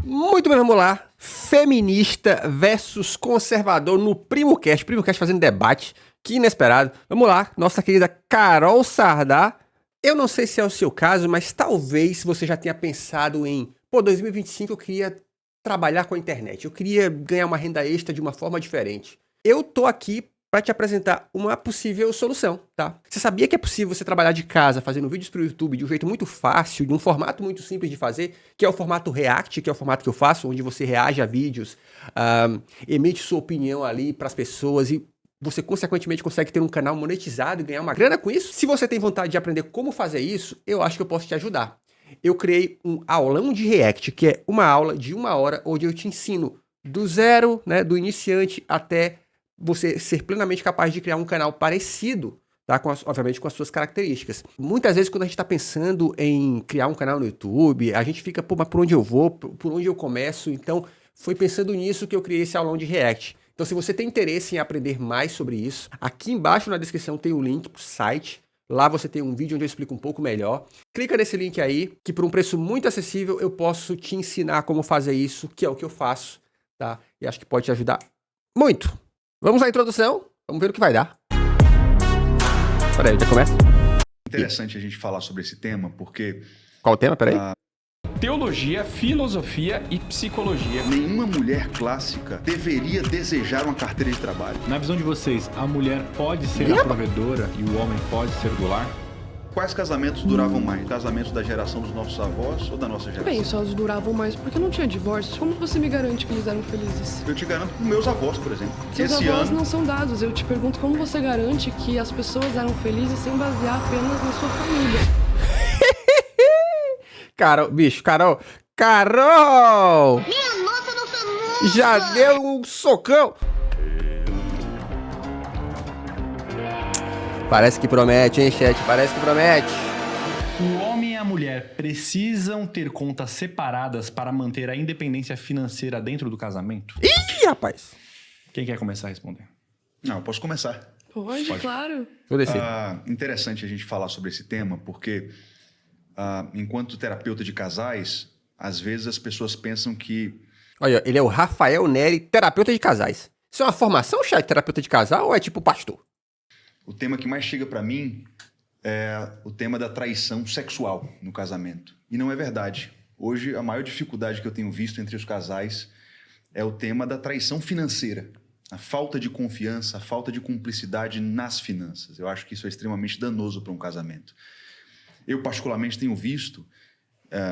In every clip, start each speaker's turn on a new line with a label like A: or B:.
A: Muito bem, vamos lá. Feminista versus conservador no PrimoCast. PrimoCast fazendo debate. Que inesperado. Vamos lá, nossa querida Carol Sardá. Eu não sei se é o seu caso, mas talvez você já tenha pensado em... 2025 eu queria trabalhar com a internet. Eu queria ganhar uma renda extra de uma forma diferente. Eu tô aqui para te apresentar uma possível solução, tá? Você sabia que é possível você trabalhar de casa, fazendo vídeos pro YouTube de um jeito muito fácil, de um formato muito simples de fazer, que é o formato React, que é o formato que eu faço, onde você reage a vídeos, emite sua opinião ali pras pessoas e você, consequentemente, consegue ter um canal monetizado e ganhar uma grana com isso? Se você tem vontade de aprender como fazer isso, eu acho que eu posso te ajudar. Eu criei um aulão de React, que é uma aula de 1 hora, onde eu te ensino do zero, né, do iniciante até você ser plenamente capaz de criar um canal parecido, tá? Obviamente com as suas características. Muitas vezes, quando a gente está pensando em criar um canal no YouTube, a gente fica, mas por onde eu vou? Por onde eu começo? Então, foi pensando nisso que eu criei esse aulão de React. Então, se você tem interesse em aprender mais sobre isso, aqui embaixo na descrição tem o link pro site. Lá você tem um vídeo onde eu explico um pouco melhor. Clica nesse link aí, que por um preço muito acessível eu posso te ensinar como fazer isso, que é o que eu faço, tá? E acho que pode te ajudar muito. Vamos à introdução, vamos ver o que vai dar. Peraí, já começa?
B: Interessante a gente falar sobre esse tema, porque...
A: Qual o tema? Peraí.
C: Teologia, filosofia e psicologia.
B: Nenhuma mulher clássica deveria desejar uma carteira de trabalho.
D: Na visão de vocês, a mulher pode ser a provedora e o homem pode ser do lar?
B: Quais casamentos duravam mais? Casamentos da geração dos nossos avós ou da nossa geração?
E: Bem, só os duravam mais porque não tinha divórcio. Como você me garante que eles eram felizes?
B: Eu te garanto com meus avós, por exemplo.
E: Seus avós não são dados. Eu te pergunto como você garante que as pessoas eram felizes sem basear apenas na sua família.
A: Carol! Carol!
F: Minha nossa, não sou moça!
A: Já deu um socão! Parece que promete, hein, chat? Parece que promete.
D: O homem e a mulher precisam ter contas separadas para manter a independência financeira dentro do casamento?
A: Ih, rapaz!
D: Quem quer começar a responder?
B: Não, eu posso começar.
E: Pode, claro.
A: Vou descer.
B: Interessante a gente falar sobre esse tema, porque enquanto terapeuta de casais, às vezes as pessoas pensam que...
A: Olha, ele é o Rafael Neri, terapeuta de casais. Isso é uma formação, chat, terapeuta de casal, ou é tipo pastor?
B: O tema que mais chega para mim é o tema da traição sexual no casamento. E não é verdade. Hoje, a maior dificuldade que eu tenho visto entre os casais é o tema da traição financeira. A falta de confiança, a falta de cumplicidade nas finanças. Eu acho que isso é extremamente danoso para um casamento. Eu, particularmente, tenho visto,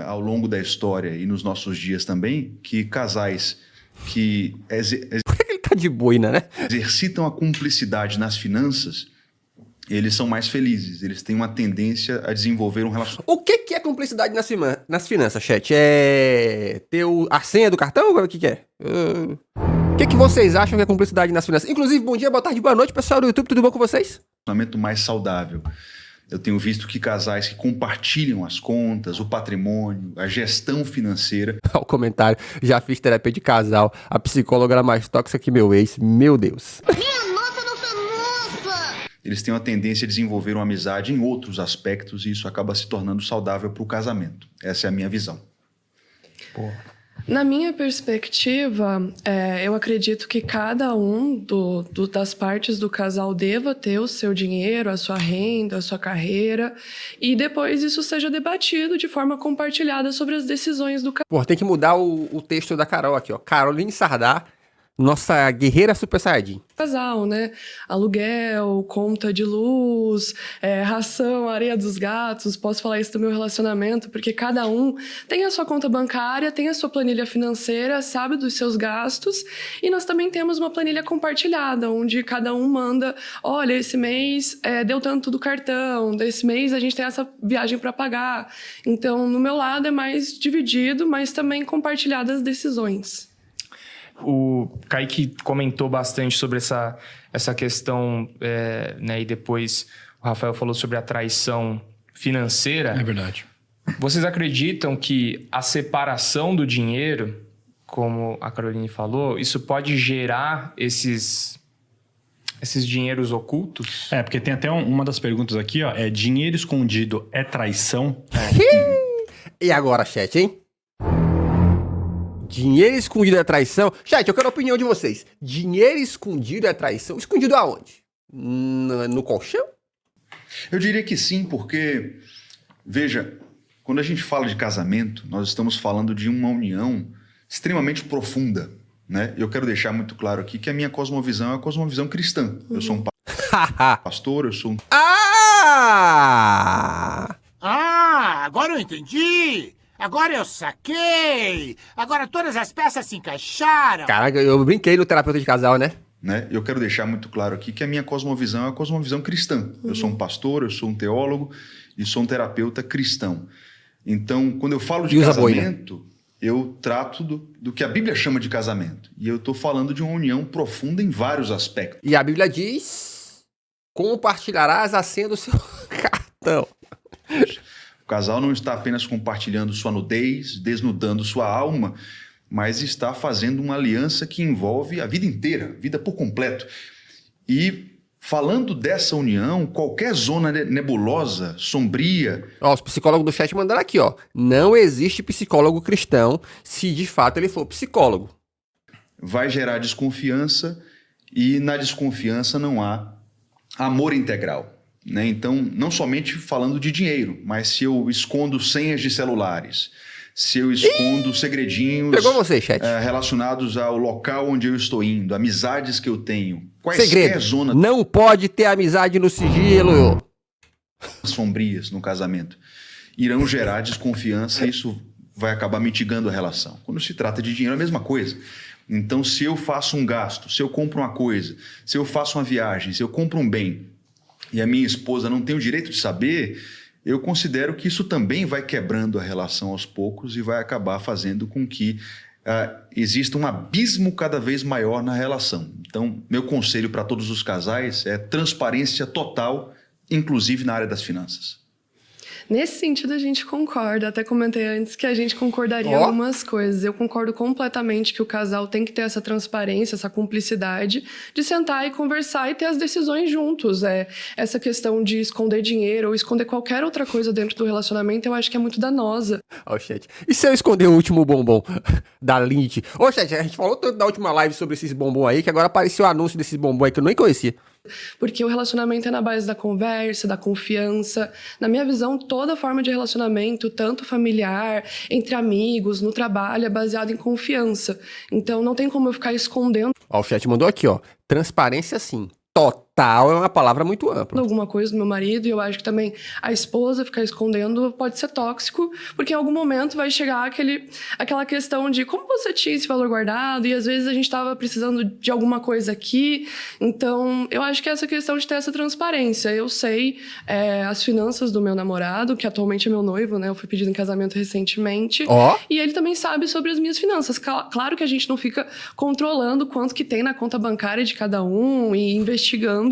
B: ao longo da história e nos nossos dias também, que casais que
A: Por que ele tá de boina, né?
B: exercitam a cumplicidade nas finanças, eles são mais felizes. Eles têm uma tendência a desenvolver um relacionamento.
A: O que é cumplicidade nas finanças, chat? É ter a senha do cartão? O que é? O que vocês acham que é cumplicidade nas finanças? Inclusive, bom dia, boa tarde, boa noite, pessoal do YouTube, tudo bom com vocês?
B: Mais saudável. Eu tenho visto que casais que compartilham as contas, o patrimônio, a gestão financeira...
A: Olha o comentário, já fiz terapia de casal, a psicóloga era mais tóxica que meu ex, meu Deus.
F: Minha nossa, não sou moça!
B: Eles têm uma tendência a desenvolver uma amizade em outros aspectos e isso acaba se tornando saudável para o casamento. Essa é a minha visão.
E: Na minha perspectiva, eu acredito que cada um das partes do casal deva ter o seu dinheiro, a sua renda, a sua carreira, e depois isso seja debatido de forma compartilhada sobre as decisões do casal.
A: Pô, tem que mudar o texto da Carol aqui, ó. Caroline Sardá, nossa guerreira super saiyajin.
E: Casal, né? Aluguel, conta de luz, ração, areia dos gatos. Posso falar isso do meu relacionamento, porque cada um tem a sua conta bancária, tem a sua planilha financeira, sabe dos seus gastos, e nós também temos uma planilha compartilhada, onde cada um manda, olha, esse mês deu tanto do cartão, desse mês a gente tem essa viagem para pagar. Então, no meu lado é mais dividido, mas também compartilhadas as decisões.
C: O Kaique comentou bastante sobre essa questão, né? E depois o Rafael falou sobre a traição financeira.
D: É verdade.
C: Vocês acreditam que a separação do dinheiro, como a Caroline falou, isso pode gerar esses dinheiros ocultos?
D: Porque tem até uma das perguntas aqui, ó. Dinheiro escondido é traição?
A: E agora, chat, hein? Dinheiro escondido é traição? Chat, eu quero a opinião de vocês. Dinheiro escondido é traição? Escondido aonde? No colchão?
B: Eu diria que sim, porque, veja, quando a gente fala de casamento, nós estamos falando de uma união extremamente profunda, né? Eu quero deixar muito claro aqui que a minha cosmovisão é a cosmovisão cristã. Eu sou um pastor, eu sou um
G: Agora eu entendi! Agora eu saquei! Agora todas as peças se encaixaram!
A: Caraca, eu brinquei no terapeuta de casal, né?
B: Eu quero deixar muito claro aqui que a minha cosmovisão é a cosmovisão cristã. Eu sou um pastor, eu sou um teólogo e sou um terapeuta cristão. Então, quando eu falo de casamento, eu trato do que a Bíblia chama de casamento. E eu estou falando de uma união profunda em vários aspectos.
A: E a Bíblia diz: compartilharás a senha do seu cartão.
B: O casal não está apenas compartilhando sua nudez, desnudando sua alma, mas está fazendo uma aliança que envolve a vida inteira, a vida por completo. E falando dessa união, qualquer zona nebulosa, sombria...
A: Ó, os psicólogos do chat mandaram aqui, ó. Não existe psicólogo cristão se de fato ele for psicólogo.
B: Vai gerar desconfiança e na desconfiança não há amor integral. Então, não somente falando de dinheiro, mas se eu escondo senhas de celulares, se eu escondo segredinhos
A: Pegou você, chat.
B: Relacionados ao local onde eu estou indo, amizades que eu tenho,
A: Segredo.
B: zonas
A: Não pode ter amizade no sigilo.
B: sombrias no casamento, irão gerar desconfiança e isso vai acabar mitigando a relação. Quando se trata de dinheiro, é a mesma coisa. Então, se eu faço um gasto, se eu compro uma coisa, se eu faço uma viagem, se eu compro um bem e a minha esposa não tem o direito de saber, eu considero que isso também vai quebrando a relação aos poucos e vai acabar fazendo com que exista um abismo cada vez maior na relação. Então, meu conselho para todos os casais é transparência total, inclusive na área das finanças.
E: Nesse sentido, a gente concorda. Até comentei antes que a gente concordaria em algumas coisas. Eu concordo completamente que o casal tem que ter essa transparência, essa cumplicidade de sentar e conversar e ter as decisões juntos. Essa questão de esconder dinheiro ou esconder qualquer outra coisa dentro do relacionamento, eu acho que é muito danosa.
A: Ó, chat. E se eu esconder o último bombom da Lindt? Ô, chat, a gente falou tanto da última live sobre esses bombom aí, que agora apareceu o anúncio desses bombom aí que eu nem conhecia.
E: Porque o relacionamento é na base da conversa, da confiança. Na minha visão, toda forma de relacionamento, tanto familiar, entre amigos, no trabalho, é baseado em confiança. Então, não tem como eu ficar escondendo
A: Ó, o chat mandou aqui, ó. Transparência, sim. Total é uma palavra muito ampla.
E: alguma coisa do meu marido, e eu acho que também a esposa ficar escondendo pode ser tóxico, porque em algum momento vai chegar aquela questão de como você tinha esse valor guardado, e às vezes a gente estava precisando de alguma coisa aqui. Então, eu acho que essa questão de ter essa transparência. Eu sei as finanças do meu namorado, que atualmente é meu noivo, né? Eu fui pedido em casamento recentemente.
A: Ó.
E: E ele também sabe sobre as minhas finanças. Claro que a gente não fica controlando quanto que tem na conta bancária de cada um e investigando,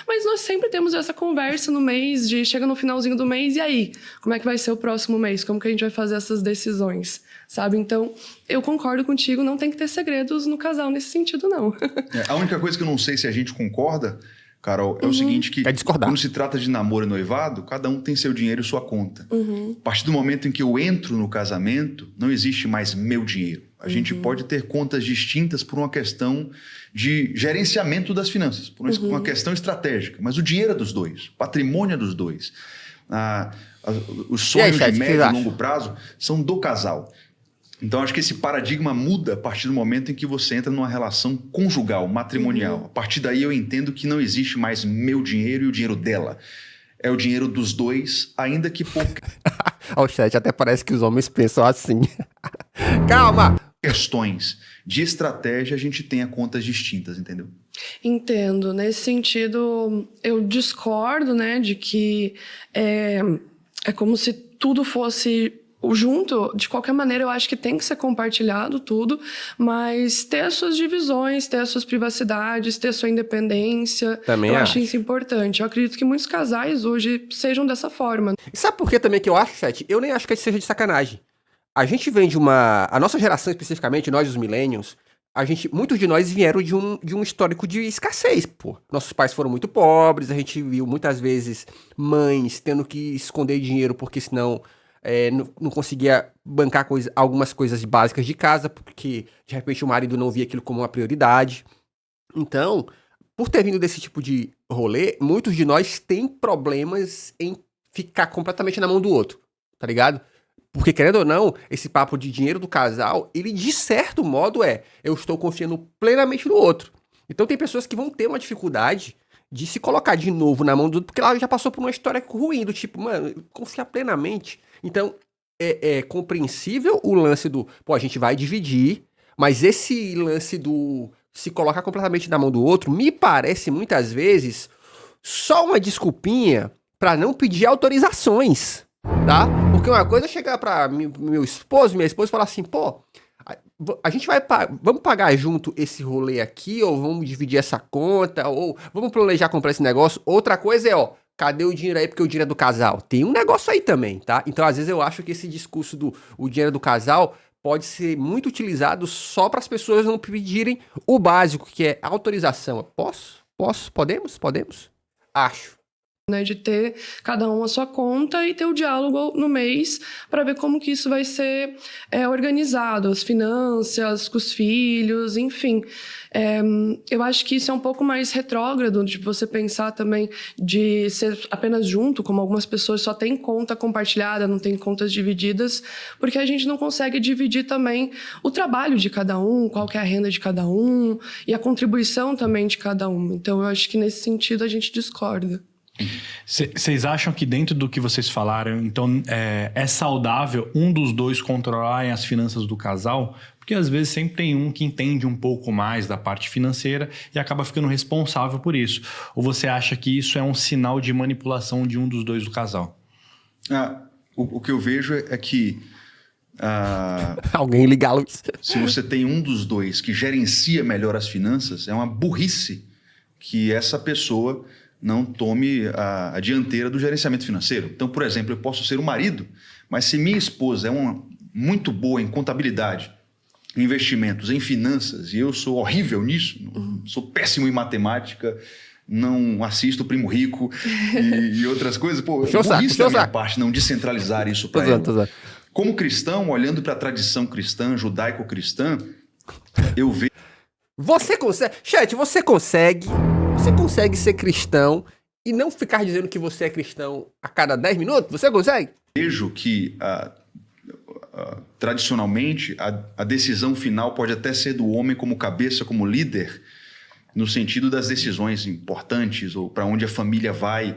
E: mas nós sempre temos essa conversa no mês, chega no finalzinho do mês, e aí? Como é que vai ser o próximo mês? Como que a gente vai fazer essas decisões? Sabe? Então, eu concordo contigo, não tem que ter segredos no casal nesse sentido, não.
B: A única coisa que eu não sei se a gente concorda, Carol, é o seguinte, que
A: É discordar.
B: quando se trata de namoro e noivado, cada um tem seu dinheiro e sua conta. A partir do momento em que eu entro no casamento, não existe mais meu dinheiro. A gente pode ter contas distintas por uma questão de gerenciamento das finanças, por uma questão estratégica, mas o dinheiro é dos dois, o patrimônio é dos dois. Os sonhos
A: chat,
B: de
A: o que
B: médio
A: você
B: e longo prazo são do casal. Então, acho que esse paradigma muda a partir do momento em que você entra numa relação conjugal, matrimonial. A partir daí eu entendo que não existe mais meu dinheiro e o dinheiro dela. É o dinheiro dos dois, ainda que por
A: Ó, o chat, até parece que os homens pensam assim. Calma!
B: questões de estratégia a gente tenha contas distintas, entendeu?
E: Entendo. Nesse sentido, eu discordo, né, de que é como se tudo fosse junto. De qualquer maneira, eu acho que tem que ser compartilhado tudo, mas ter as suas divisões, ter as suas privacidades, ter a sua independência.
A: Também
E: eu
A: acho.
E: acho isso importante. Eu acredito que muitos casais hoje sejam dessa forma.
A: E sabe por que também que eu acho, chat? Eu nem acho que isso seja de sacanagem. A gente vem de uma... A nossa geração, especificamente, nós os millennials, muitos de nós vieram de um histórico de escassez, pô. Nossos pais foram muito pobres, a gente viu muitas vezes mães tendo que esconder dinheiro porque senão não conseguia bancar algumas coisas básicas de casa, porque de repente o marido não via aquilo como uma prioridade. Então, por ter vindo desse tipo de rolê, muitos de nós têm problemas em ficar completamente na mão do outro, tá ligado? Porque, querendo ou não, esse papo de dinheiro do casal, ele de certo modo eu estou confiando plenamente no outro. Então tem pessoas que vão ter uma dificuldade de se colocar de novo na mão do outro, porque ela já passou por uma história ruim, do tipo, mano, confiar plenamente. Então, é compreensível o lance pô, a gente vai dividir, mas esse lance do se colocar completamente na mão do outro, me parece muitas vezes só uma desculpinha pra não pedir autorizações, tá? Porque uma coisa é chegar pra minha esposa e falar assim, pô, a gente vamos pagar junto esse rolê aqui, ou vamos dividir essa conta, ou vamos planejar comprar esse negócio. Outra coisa cadê o dinheiro aí, porque o dinheiro é do casal? Tem um negócio aí também, tá? Então, às vezes, eu acho que esse discurso o dinheiro é do casal pode ser muito utilizado só para as pessoas não pedirem o básico, que é autorização. Posso? Podemos? Acho.
E: Né, de ter cada um a sua conta e ter o diálogo no mês para ver como que isso vai ser organizado, as finanças, com os filhos, enfim. Eu acho que isso é um pouco mais retrógrado de você pensar também de ser apenas junto, como algumas pessoas só têm conta compartilhada, não têm contas divididas, porque a gente não consegue dividir também o trabalho de cada um, qual que é a renda de cada um e a contribuição também de cada um. Então, eu acho que nesse sentido a gente discorda.
D: Vocês acham que dentro do que vocês falaram, então é saudável um dos dois controlarem as finanças do casal? Porque às vezes sempre tem um que entende um pouco mais da parte financeira e acaba ficando responsável por isso. Ou você acha que isso é um sinal de manipulação de um dos dois do casal?
B: O que eu vejo é que
A: alguém liga a luz.
B: Se você tem um dos dois que gerencia melhor as finanças, é uma burrice que essa pessoa não tome a dianteira do gerenciamento financeiro. Então, por exemplo, eu posso ser o marido, mas se minha esposa é muito boa em contabilidade, em investimentos, em finanças, e eu sou horrível nisso, sou péssimo em matemática, não assisto o Primo Rico e outras coisas, pô, burrice da minha parte não descentralizar isso para ela. Como cristão, olhando para a tradição cristã, judaico-cristã, eu vejo...
A: Você consegue... Chat, você consegue ser cristão e não ficar dizendo que você é cristão a cada 10 minutos? Você consegue?
B: Vejo que, tradicionalmente, a decisão final pode até ser do homem como cabeça, como líder, no sentido das decisões importantes ou para onde a família vai.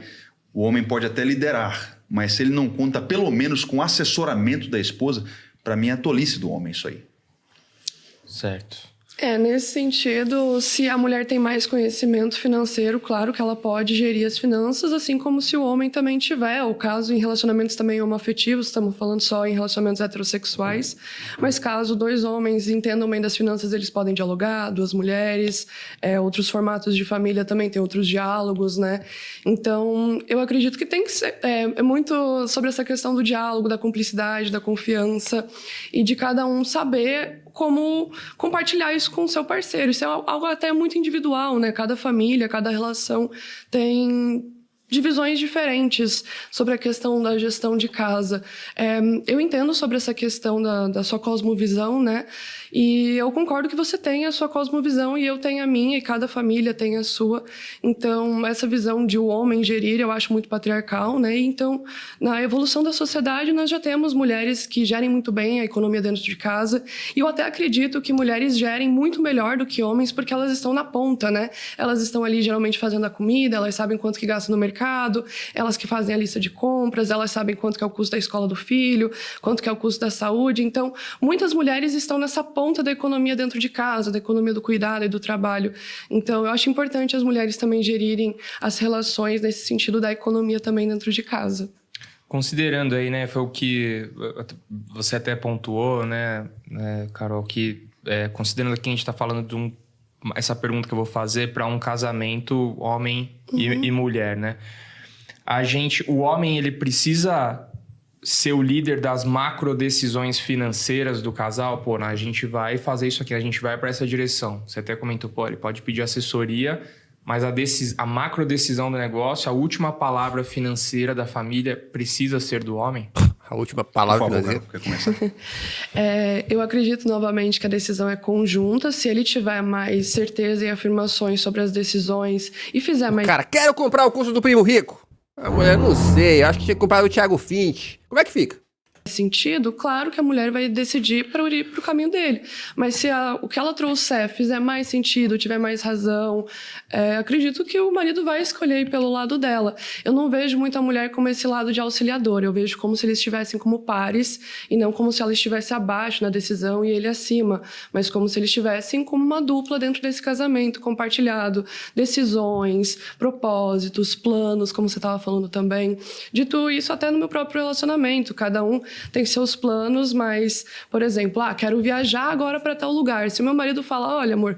B: O homem pode até liderar, mas se ele não conta pelo menos com o assessoramento da esposa, para mim é a tolice do homem isso aí.
C: Certo.
E: Nesse sentido, se a mulher tem mais conhecimento financeiro, claro que ela pode gerir as finanças, assim como se o homem também tiver. O caso em relacionamentos também homoafetivos, estamos falando só em relacionamentos heterossexuais, mas caso dois homens entendam bem das finanças, eles podem dialogar, duas mulheres, outros formatos de família também tem outros diálogos, né? Então, eu acredito que tem que ser muito sobre essa questão do diálogo, da cumplicidade, da confiança e de cada um saber como compartilhar isso com o seu parceiro. Isso é algo até muito individual, né? Cada família, cada relação tem divisões diferentes sobre a questão da gestão de casa. Eu entendo sobre essa questão da sua cosmovisão, né? E eu concordo que você tem a sua cosmovisão e eu tenho a minha, e cada família tem a sua. Então, essa visão de o homem gerir, eu acho muito patriarcal, né? Então, na evolução da sociedade, nós já temos mulheres que gerem muito bem a economia dentro de casa. E eu até acredito que mulheres gerem muito melhor do que homens, porque elas estão na ponta, né? Elas estão ali, geralmente, fazendo a comida, elas sabem quanto que gastam no mercado, elas que fazem a lista de compras, elas sabem quanto que é o custo da escola do filho, quanto que é o custo da saúde. Então, muitas mulheres estão nessa ponta da economia dentro de casa, da economia do cuidado e do trabalho. Então, eu acho importante as mulheres também gerirem as relações nesse sentido da economia também dentro de casa.
C: Considerando aí, né, foi o que você até pontuou, né, Carol, que considerando que a gente está falando de essa pergunta que eu vou fazer para um casamento homem e mulher, né? O homem, ele precisa ser o líder das macro decisões financeiras do casal. Pô, a gente vai fazer isso aqui, a gente vai para essa direção. Você até comentou, pô, ele pode pedir assessoria, mas a macro decisão do negócio, a última palavra financeira da família precisa ser do homem?
A: A última
B: Por
A: palavra
B: favor,
A: financeira.
B: Carol, quer começar?
E: Eu acredito novamente que a decisão é conjunta. Se ele tiver mais certeza e afirmações sobre as decisões e fizer mais
A: Cara, quero comprar o curso do Primo Rico. A mulher, não sei, acho que tinha que comprar o Thiago Finch. Como é que fica?
E: sentido, claro que a mulher vai decidir para ir para o caminho dele. Mas se o que ela trouxer fizer mais sentido, tiver mais razão, acredito que o marido vai escolher ir pelo lado dela. Eu não vejo muito a mulher como esse lado de auxiliador. Eu vejo como se eles estivessem como pares e não como se ela estivesse abaixo na decisão e ele acima, mas como se eles estivessem como uma dupla dentro desse casamento compartilhado, decisões, propósitos, planos, como você estava falando também. Dito isso até no meu próprio relacionamento, cada um tem seus planos, mas, por exemplo, quero viajar agora para tal lugar. Se o meu marido fala, olha, amor,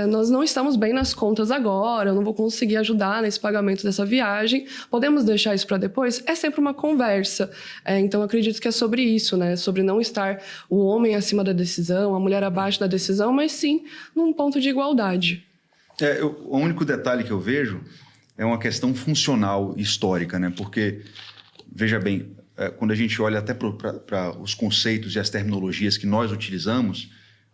E: nós não estamos bem nas contas agora, eu não vou conseguir ajudar nesse pagamento dessa viagem, podemos deixar isso para depois? É sempre uma conversa. Então, eu acredito que é sobre isso, né? Sobre não estar o homem acima da decisão, a mulher abaixo da decisão, mas sim num ponto de igualdade.
B: O único detalhe que eu vejo é uma questão funcional histórica, né? Porque, veja bem, quando a gente olha até para os conceitos e as terminologias que nós utilizamos,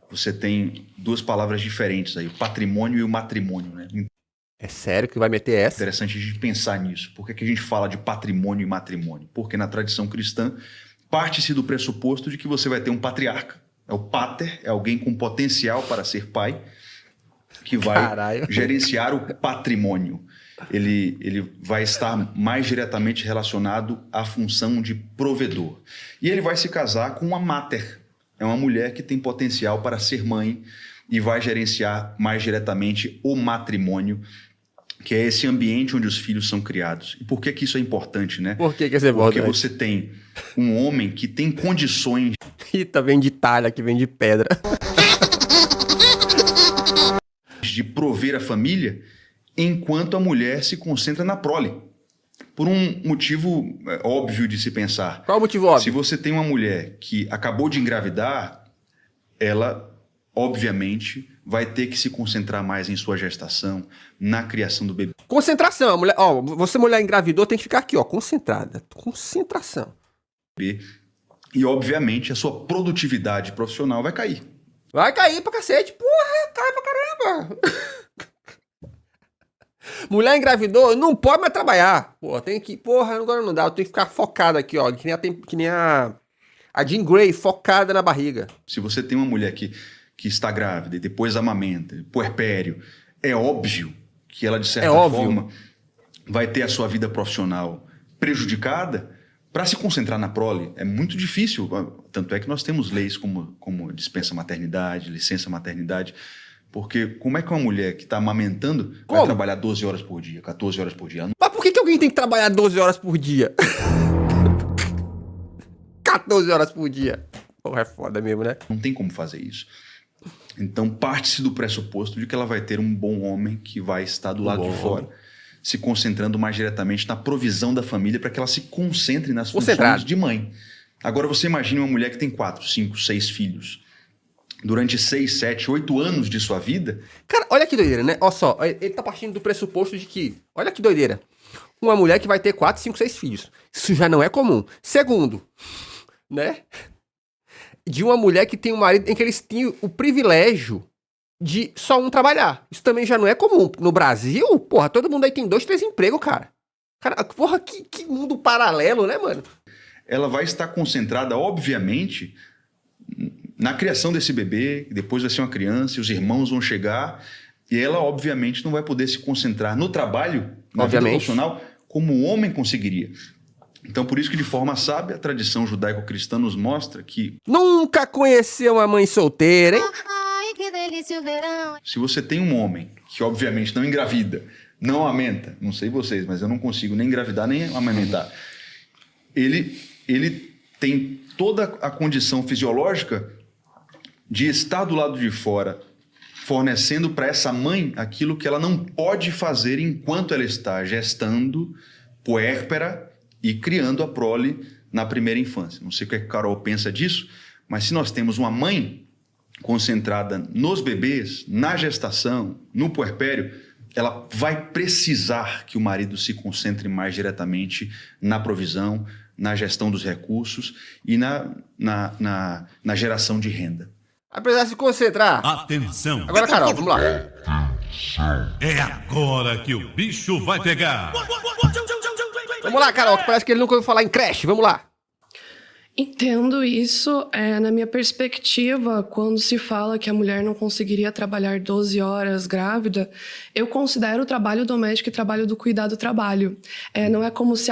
B: você tem duas palavras diferentes aí, o patrimônio e o matrimônio, né?
A: É sério que vai meter essa?
B: Interessante a gente pensar nisso. Por que a gente fala de patrimônio e matrimônio? Porque na tradição cristã, parte-se do pressuposto de que você vai ter um patriarca. O pater é alguém com potencial para ser pai, que vai gerenciar o patrimônio. Ele vai estar mais diretamente relacionado à função de provedor. E ele vai se casar com uma mater. É uma mulher que tem potencial para ser mãe e vai gerenciar mais diretamente o matrimônio, que é esse ambiente onde os filhos são criados. E por que isso é importante, né?
A: Por que isso é importante?
B: Porque você tem um homem que tem condições...
A: Rita vem de talha, que vem de pedra.
B: ...de prover a família, enquanto a mulher se concentra na prole. Por um motivo óbvio de se pensar.
A: Qual o motivo óbvio?
B: Se você tem uma mulher que acabou de engravidar, ela, obviamente, vai ter que se concentrar mais em sua gestação, na criação do bebê.
A: Concentração. A mulher, você mulher engravidou, tem que ficar aqui, concentrada. Concentração.
B: E, obviamente, a sua produtividade profissional vai cair.
A: Vai cair pra cacete. Porra, cai pra caramba. Mulher engravidou, não pode mais trabalhar. Tem que... Porra, agora não dá. Eu tenho que ficar focado aqui, que nem a Jean Grey, focada na barriga.
B: Se você tem uma mulher que está grávida e depois amamenta, puerpério, é óbvio que ela, de certa forma, vai ter a sua vida profissional prejudicada para se concentrar na prole. É muito difícil. Tanto é que nós temos leis como dispensa maternidade, licença maternidade. Porque como é que uma mulher que está amamentando vai trabalhar 12 horas por dia, 14 horas por dia?
A: Mas por que alguém tem que trabalhar 12 horas por dia? 14 horas por dia. Porra, é foda mesmo, né?
B: Não tem como fazer isso. Então, parte-se do pressuposto de que ela vai ter um bom homem que vai estar do lado de fora, se concentrando mais diretamente na provisão da família para que ela se concentre nas funções de mãe. Agora, você imagina uma mulher que tem 4, 5, 6 filhos. Durante 6, 7, 8 anos de sua vida...
A: Cara, olha que doideira, né? Olha só, ele tá partindo do pressuposto de que... Olha que doideira. Uma mulher que vai ter 4, 5, 6 filhos. Isso já não é comum. Segundo, né? De uma mulher que tem um marido em que eles têm o privilégio de só um trabalhar. Isso também já não é comum. No Brasil, porra, todo mundo aí tem 2, 3 empregos, cara. Cara, porra, que mundo paralelo, né, mano?
B: Ela vai estar concentrada, obviamente, na criação desse bebê, depois vai ser uma criança, e os irmãos vão chegar, e ela, obviamente, não vai poder se concentrar no trabalho, na vida profissional, como o homem conseguiria. Então, por isso que, de forma sábia, a tradição judaico-cristã nos mostra que...
A: Nunca conheceu uma mãe solteira, hein?
F: Ai, que delícia o verão.
B: Se você tem um homem que, obviamente, não engravida, não amamenta, não sei vocês, mas eu não consigo nem engravidar, nem amamentar, ele tem toda a condição fisiológica de estar do lado de fora, fornecendo para essa mãe aquilo que ela não pode fazer enquanto ela está gestando, puérpera e criando a prole na primeira infância. Não sei o que a Carol pensa disso, mas se nós temos uma mãe concentrada nos bebês, na gestação, no puerpério, ela vai precisar que o marido se concentre mais diretamente na provisão, na gestão dos recursos e na geração de renda.
A: Vai precisar se concentrar.
H: Atenção!
A: Agora, Carol, vamos lá.
H: É agora que o bicho vai pegar!
A: Vamos lá, Carol, que parece que ele nunca ouviu falar em creche. Vamos lá.
E: Entendo isso. Na minha perspectiva, quando se fala que a mulher não conseguiria trabalhar 12 horas grávida, eu considero o trabalho doméstico e trabalho do cuidado trabalho. Não é como se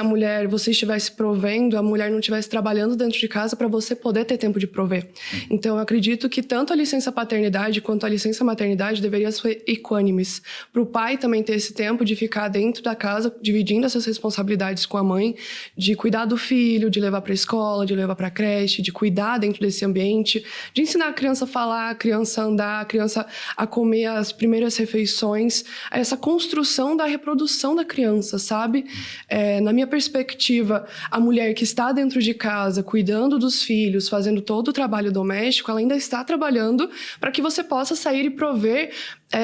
E: você estivesse provendo, a mulher não estivesse trabalhando dentro de casa para você poder ter tempo de prover. Então, eu acredito que tanto a licença paternidade quanto a licença maternidade deveriam ser equânimes. Para o pai também ter esse tempo de ficar dentro da casa, dividindo essas responsabilidades com a mãe, de cuidar do filho, de levar para a escola, de levar para a creche, de cuidar dentro desse ambiente, de ensinar a criança a falar, a criança a andar, a criança a comer as primeiras refeições, essa construção da reprodução da criança, sabe? Na minha perspectiva, a mulher que está dentro de casa, cuidando dos filhos, fazendo todo o trabalho doméstico, ela ainda está trabalhando para que você possa sair e prover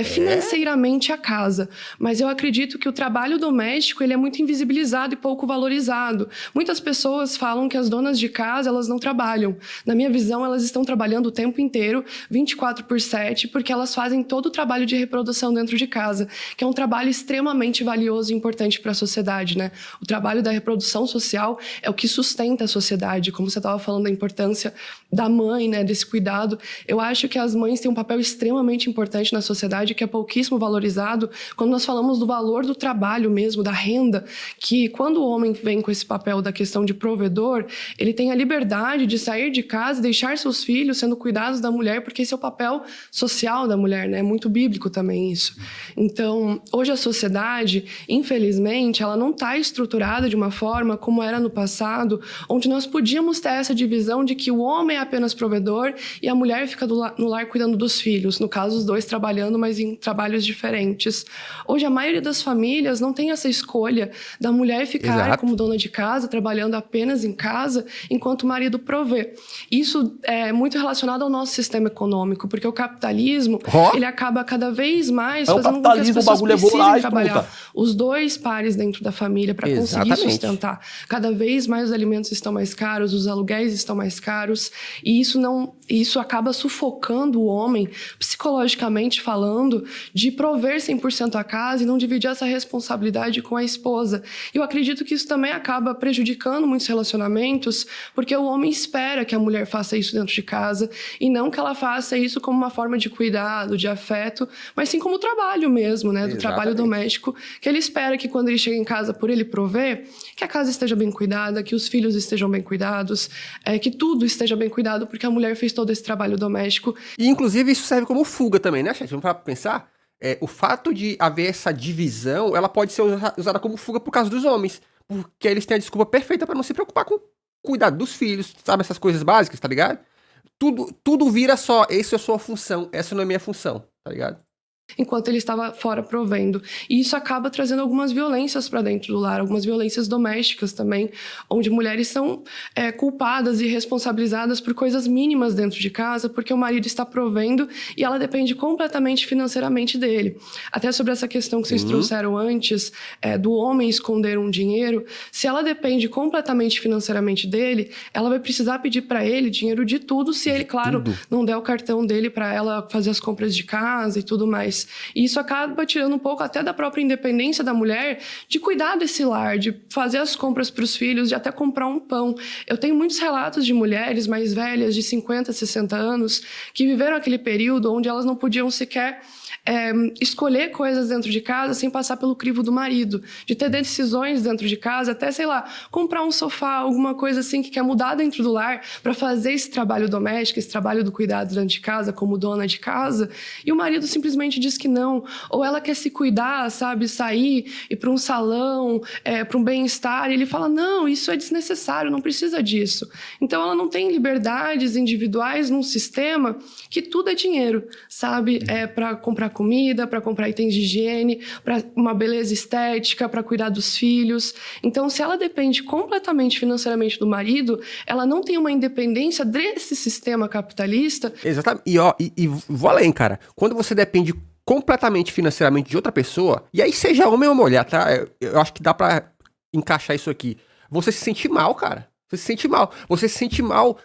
E: financeiramente a casa. Mas eu acredito que o trabalho doméstico ele é muito invisibilizado e pouco valorizado. Muitas pessoas falam que as donas de casa elas não trabalham. Na minha visão, elas estão trabalhando o tempo inteiro, 24/7, porque elas fazem todo o trabalho de reprodução dentro de casa, que é um trabalho extremamente valioso e importante para a sociedade, né? O trabalho da reprodução social é o que sustenta a sociedade. Como você estava falando da importância da mãe, né, desse cuidado, eu acho que as mães têm um papel extremamente importante na sociedade, que é pouquíssimo valorizado, quando nós falamos do valor do trabalho mesmo, da renda, que quando o homem vem com esse papel da questão de provedor, ele tem a liberdade de sair de casa e deixar seus filhos sendo cuidados da mulher, porque esse é o papel social da mulher, né? É muito bíblico também isso. Então, hoje a sociedade, infelizmente, ela não está estruturada de uma forma como era no passado, onde nós podíamos ter essa divisão de que o homem é apenas provedor e a mulher fica no lar cuidando dos filhos, no caso os dois trabalhando, mas em trabalhos diferentes. Hoje, a maioria das famílias não tem essa escolha da mulher ficar como dona de casa, trabalhando apenas em casa, enquanto o marido provê. Isso é muito relacionado ao nosso sistema econômico, porque o capitalismo, ele acaba cada vez mais fazendo com que as pessoas precisem trabalhar os dois pares dentro da família para conseguir sustentar. Cada vez mais os alimentos estão mais caros, os aluguéis estão mais caros, e isso acaba sufocando o homem, psicologicamente falando, de prover 100% a casa e não dividir essa responsabilidade com a esposa. Eu acredito que isso também acaba prejudicando muitos relacionamentos, porque o homem espera que a mulher faça isso dentro de casa e não que ela faça isso como uma forma de cuidado, de afeto, mas sim como trabalho mesmo, né? Do trabalho doméstico, que ele espera que quando ele chega em casa por ele prover, que a casa esteja bem cuidada, que os filhos estejam bem cuidados, que tudo esteja bem cuidado, porque a mulher fez todo esse trabalho doméstico.
A: E, inclusive, isso serve como fuga também, né, gente? Vamos pensar, o fato de haver essa divisão, ela pode ser usada como fuga por causa dos homens, porque eles têm a desculpa perfeita para não se preocupar com o cuidado dos filhos, sabe, essas coisas básicas, tá ligado? Tudo vira só, essa é a sua função, essa não é a minha função, tá ligado?
E: Enquanto ele estava fora provendo. E isso acaba trazendo algumas violências para dentro do lar, algumas violências domésticas também, onde mulheres são culpadas e responsabilizadas por coisas mínimas dentro de casa, porque o marido está provendo e ela depende completamente financeiramente dele. Até sobre essa questão que vocês trouxeram antes, do homem esconder um dinheiro, se ela depende completamente financeiramente dele, ela vai precisar pedir para ele dinheiro de tudo, se ele, claro, não der o cartão dele para ela fazer as compras de casa e tudo mais. E isso acaba tirando um pouco até da própria independência da mulher de cuidar desse lar, de fazer as compras para os filhos, de até comprar um pão. Eu tenho muitos relatos de mulheres mais velhas, de 50, 60 anos, que viveram aquele período onde elas não podiam sequer escolher coisas dentro de casa sem passar pelo crivo do marido, de ter decisões dentro de casa, até, sei lá, comprar um sofá, alguma coisa assim que quer mudar dentro do lar para fazer esse trabalho doméstico, esse trabalho do cuidado dentro de casa, como dona de casa, e o marido simplesmente diz que não, ou ela quer se cuidar, sabe, sair, ir para um salão, para um bem-estar, e ele fala, não, isso é desnecessário, não precisa disso. Então ela não tem liberdades individuais num sistema que tudo é dinheiro, sabe, para comprar comida, para comprar itens de higiene, para uma beleza estética, para cuidar dos filhos. Então, se ela depende completamente financeiramente do marido, ela não tem uma independência desse sistema capitalista.
A: Exatamente. E vou além, cara. Quando você depende completamente financeiramente de outra pessoa, e aí seja homem ou mulher, tá? Eu acho que dá pra encaixar isso aqui. Você se sente mal, cara. Você se sente mal. Você se sente mal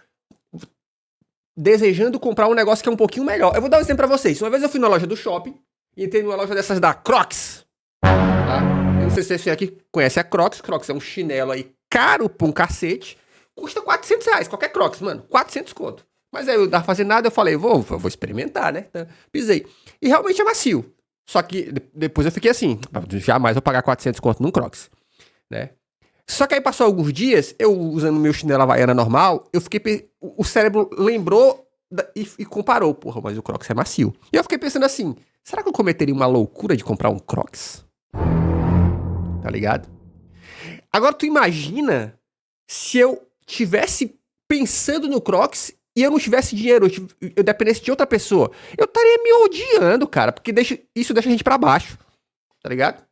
A: desejando comprar um negócio que é um pouquinho melhor. Eu vou dar um exemplo pra vocês. Uma vez eu fui na loja do shopping e entrei numa loja dessas da Crocs. Tá? Eu não sei se você aqui conhece a Crocs. Crocs é um chinelo aí caro pra um cacete. Custa R$400, qualquer Crocs, mano. 400 conto. Mas aí eu não tava fazendo nada, eu falei, vou experimentar, né? Então, pisei. E realmente é macio. Só que depois eu fiquei assim, jamais vou pagar 400 conto num Crocs, né? Só que aí passou alguns dias, eu usando meu chinelo havaiana normal, eu fiquei... O cérebro lembrou e comparou. Porra, mas o Crocs é macio. E eu fiquei pensando assim, será que eu cometeria uma loucura de comprar um Crocs? Tá ligado? Agora tu imagina se eu tivesse pensando no Crocs e eu não tivesse dinheiro, eu dependesse de outra pessoa. Eu estaria me odiando, cara, porque isso deixa a gente pra baixo. Tá ligado?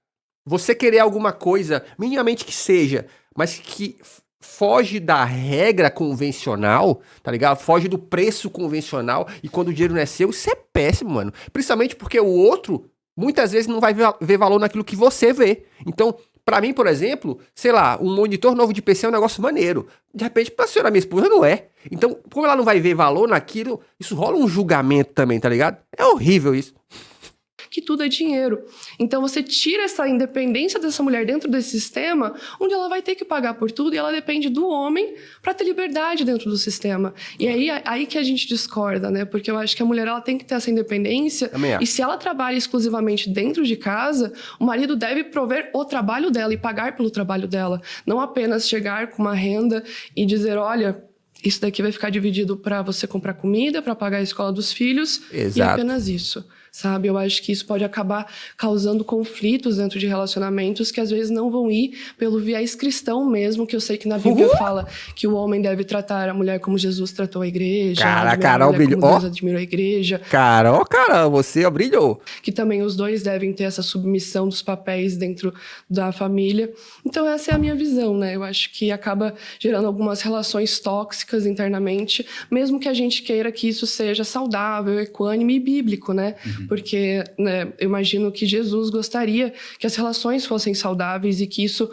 A: Você querer alguma coisa, minimamente que seja, mas que foge da regra convencional, tá ligado? Foge do preço convencional e quando o dinheiro não é seu, isso é péssimo, mano. Principalmente porque o outro, muitas vezes, não vai ver valor naquilo que você vê. Então, pra mim, por exemplo, sei lá, um monitor novo de PC é um negócio maneiro. De repente, pra senhora, minha esposa, não é. Então, como ela não vai ver valor naquilo, isso rola um julgamento também, tá ligado? É horrível isso.
E: Que tudo é dinheiro. Então você tira essa independência dessa mulher dentro desse sistema, onde ela vai ter que pagar por tudo e ela depende do homem para ter liberdade dentro do sistema. E aí que a gente discorda, né? Porque eu acho que a mulher ela tem que ter essa independência e se ela trabalha exclusivamente dentro de casa, o marido deve prover o trabalho dela e pagar pelo trabalho dela, não apenas chegar com uma renda e dizer, olha, isso daqui vai ficar dividido para você comprar comida, para pagar a escola dos filhos.
A: Exato.
E: E apenas isso. Sabe? Eu acho que isso pode acabar causando conflitos dentro de relacionamentos que às vezes não vão ir pelo viés cristão mesmo, que eu sei que na Bíblia fala que o homem deve tratar a mulher como Jesus tratou a igreja.
A: Cara,
E: a
A: Carol
E: mulher
A: brilhou.
E: como Deus admirou a igreja.
A: Carol, você brilhou.
E: Que também os dois devem ter essa submissão dos papéis dentro da família. Então essa é a minha visão, né? Eu acho que acaba gerando algumas relações tóxicas internamente, mesmo que a gente queira que isso seja saudável, equânime e bíblico, né? Porque, né, eu imagino que Jesus gostaria que as relações fossem saudáveis e que isso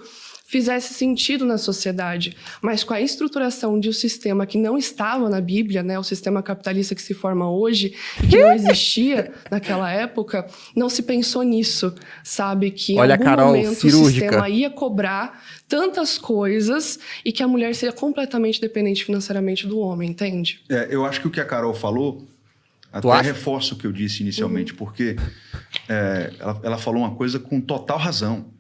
E: fizesse sentido na sociedade. Mas com a estruturação de um sistema que não estava na Bíblia, né, o sistema capitalista que se forma hoje e que não existia naquela época, não se pensou nisso, sabe? Que em algum
A: Carol,
E: momento
A: cirúrgica.
E: o sistema ia cobrar tantas coisas e que a mulher seria completamente dependente financeiramente do homem, entende?
B: Eu acho que o que a Carol falou até reforça o que eu disse inicialmente, porque ela falou uma coisa com total razão.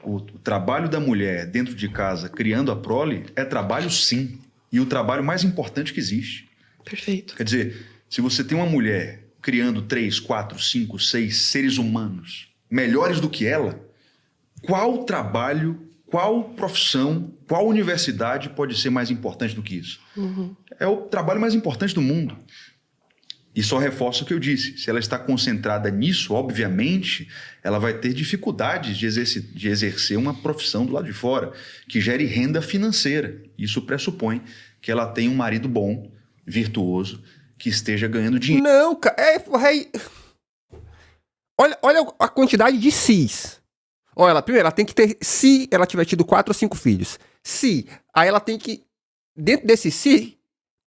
B: O trabalho da mulher dentro de casa, criando a prole, é trabalho sim. E o trabalho mais importante que existe.
E: Perfeito.
B: Quer dizer, se você tem uma mulher criando 3, 4, 5, 6 seres humanos melhores do que ela, qual trabalho, qual profissão, qual universidade pode ser mais importante do que isso? É o trabalho mais importante do mundo. E só reforça o que eu disse. Se ela está concentrada nisso, obviamente, ela vai ter dificuldades de exercer uma profissão do lado de fora, que gere renda financeira. Isso pressupõe que ela tenha um marido bom, virtuoso, que esteja ganhando dinheiro.
A: Não, cara. Olha a quantidade de sis. Olha, primeiro, ela tem que ter... Se ela tiver tido 4 ou 5 filhos. Se. Aí ela tem que... Dentro desse se...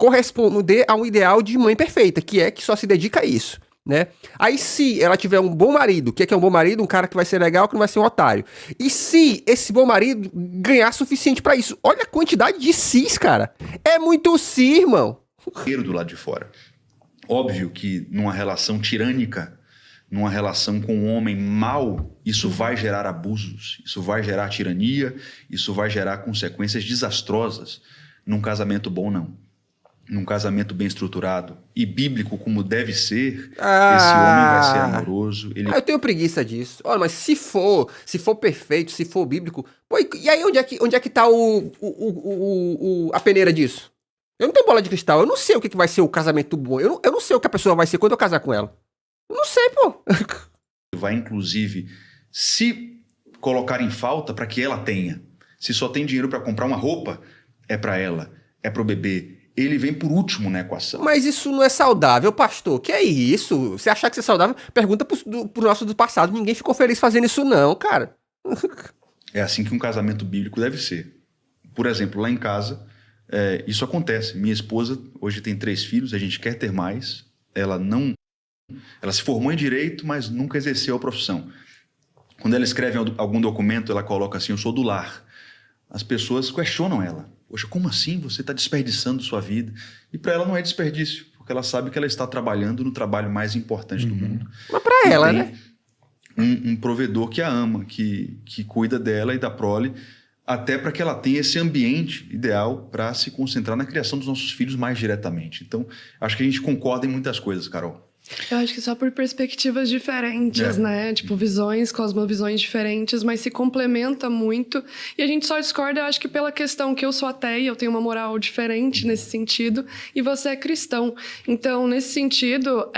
A: corresponder a um ideal de mãe perfeita, que é que só se dedica a isso, né? Aí se ela tiver um bom marido, que é um bom marido? Um cara que vai ser legal, que não vai ser um otário. E se esse bom marido ganhar suficiente pra isso? Olha a quantidade de cis, cara. É muito si, irmão.
B: Do lado de fora. Óbvio que numa relação tirânica, numa relação com um homem mau, isso vai gerar abusos, isso vai gerar tirania, isso vai gerar consequências desastrosas. Num casamento bom, não. Num casamento bem estruturado e bíblico como deve ser, esse homem vai ser amoroso.
A: Eu tenho preguiça disso. Olha, mas se for perfeito, se for bíblico... Pô, e aí onde é que tá a peneira disso? Eu não tenho bola de cristal, eu não sei o que vai ser o casamento bom. Eu não sei o que a pessoa vai ser quando eu casar com ela. Eu não sei, pô.
B: Vai, inclusive, se colocar em falta para que ela tenha. Se só tem dinheiro para comprar uma roupa, é para ela, é pro bebê. Ele vem por último na equação.
A: Mas isso não é saudável, pastor. Que é isso? Você achar que isso é saudável, pergunta pro nosso do passado. Ninguém ficou feliz fazendo isso não, cara.
B: É assim que um casamento bíblico deve ser. Por exemplo, lá em casa, isso acontece. Minha esposa hoje tem 3 filhos, a gente quer ter mais. Ela se formou em direito, mas nunca exerceu a profissão. Quando ela escreve algum documento, ela coloca assim, eu sou do lar. As pessoas questionam ela. Poxa, como assim? Você está desperdiçando sua vida. E para ela não é desperdício, porque ela sabe que ela está trabalhando no trabalho mais importante do mundo.
A: Mas para ela, né?
B: Um provedor que a ama, que cuida dela e da prole, até para que ela tenha esse ambiente ideal para se concentrar na criação dos nossos filhos mais diretamente. Então, acho que a gente concorda em muitas coisas, Carol.
E: Eu acho que só por perspectivas diferentes, né? Tipo, visões, cosmovisões diferentes, mas se complementa muito. E a gente só discorda, eu acho que pela questão que eu sou ateia, eu tenho uma moral diferente nesse sentido, e você é cristão. Então, nesse sentido,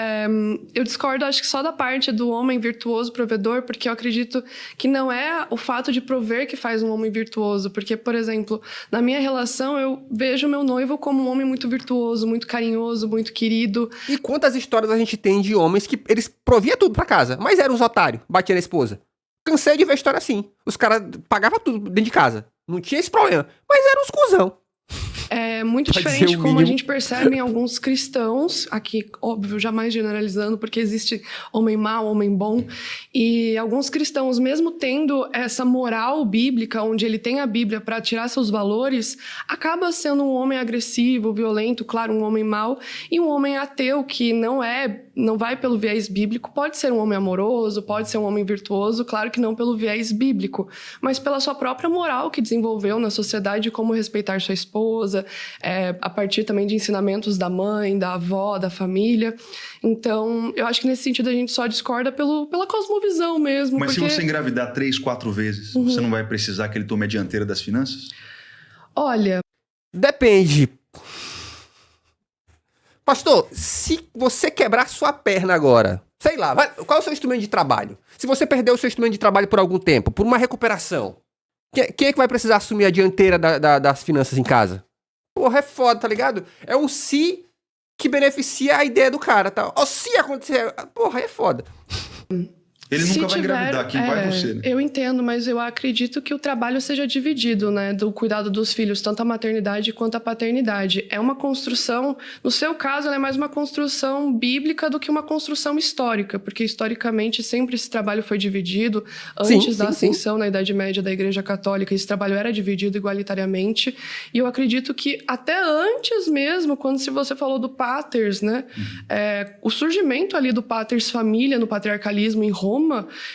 E: eu discordo, acho que só da parte do homem virtuoso, provedor, porque eu acredito que não é o fato de prover que faz um homem virtuoso. Porque, por exemplo, na minha relação, eu vejo meu noivo como um homem muito virtuoso, muito carinhoso, muito querido.
A: E quantas histórias a gente tem de homens que eles proviam tudo pra casa, mas eram uns otários, batiam na esposa. Cansei de ver história assim. Os caras pagavam tudo dentro de casa. Não tinha esse problema. Mas eram uns cuzão.
E: É muito
A: Pode
E: diferente
A: ser o
E: como a
A: mínimo.
E: gente percebe em alguns cristãos, aqui, óbvio, jamais generalizando, porque existe homem mau, homem bom, e alguns cristãos, mesmo tendo essa moral bíblica, onde ele tem a Bíblia para tirar seus valores, acaba sendo um homem agressivo, violento, claro, um homem mau, e um homem ateu que não vai pelo viés bíblico, pode ser um homem amoroso, pode ser um homem virtuoso, claro que não pelo viés bíblico, mas pela sua própria moral que desenvolveu na sociedade, como respeitar sua esposa, a partir também de ensinamentos da mãe, da avó, da família. Então, eu acho que nesse sentido a gente só discorda pela cosmovisão mesmo.
B: Mas
E: porque...
B: se você engravidar 3, 4 vezes, você não vai precisar que ele tome a dianteira das finanças?
E: Olha,
A: Depende. Pastor, se você quebrar sua perna agora, sei lá, qual é o seu instrumento de trabalho? Se você perdeu o seu instrumento de trabalho por algum tempo, por uma recuperação, quem é que vai precisar assumir a dianteira das finanças em casa? Porra, é foda, tá ligado? É um se que beneficia a ideia do cara, tá? Ou se acontecer, porra, é foda.
B: Ele
E: se
B: nunca vai engravidar, quem vai é você, né?
E: Eu entendo, mas eu acredito que o trabalho seja dividido, né? Do cuidado dos filhos, tanto a maternidade quanto a paternidade. É uma construção, no seu caso, ela é mais uma construção bíblica do que uma construção histórica, porque historicamente sempre esse trabalho foi dividido. Antes da ascensão na Idade Média da Igreja Católica, esse trabalho era dividido igualitariamente. E eu acredito que até antes mesmo, quando se você falou do Paters, né? O surgimento ali do Paters Família, no patriarcalismo em Roma,